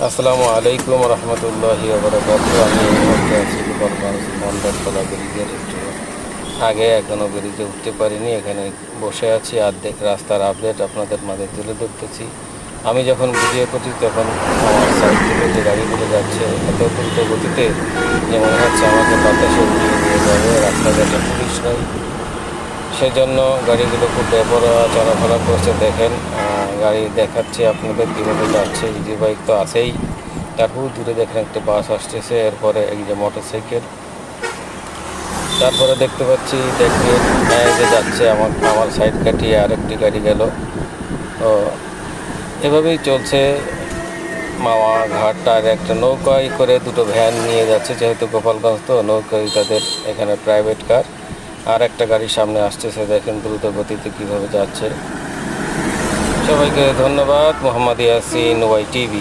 আসসালামু আলাইকুম রহমতুল্লাহি ওয়া বারাকাতুহু। আমি এই মুহূর্তে আছি গোপালগঞ্জ মন্দারতলা ব্রিজের একটু আগে, এখনও ব্রিজে উঠতে পারিনি। এখানে বসে আছি, অর্ধেক রাস্তার আপডেট আপনাদের মাঝে তুলে ধরতেছি। আমি যখন ভিডিও করছি তখন আমার সাইড থেকে যে গাড়িগুলো যাচ্ছে এত দ্রুত গতিতে যে মনে হচ্ছে আমাকে বাতাসে উড়িয়ে নিয়ে যাবে। রাস্তাঘাটে পুলিশ নাই, সেজন্য গাড়িগুলো খুব বেপরোয়া চলাফেরা করছে। দেখেন, গাড়ি দেখাচ্ছে আপনাদের কীভাবে যাচ্ছে। ইজি বাইক তো আছেই, তারপর দূরে দেখেন একটা বাস আসতেছে, এরপরে এই যে মোটরসাইকেল, তারপরে দেখতে পাচ্ছি দেখেন যে যাচ্ছে আমার সাইড কাটিয়ে আরেকটি গাড়ি গেল। তো এভাবেই চলছে। মাওয়া ঘাট আর একটা নৌকায় করে দুটো ভ্যান নিয়ে যাচ্ছে, যেহেতু গোপালগঞ্জ তো নৌকায় তাদের এখানে প্রাইভেট কার। আর একটা গাড়ির সামনে আসতেছে, দেখেন দ্রুত গতিতে কীভাবে যাচ্ছে। সবাইকে ধন্যবাদ। Mohammad Yasin, Y TV.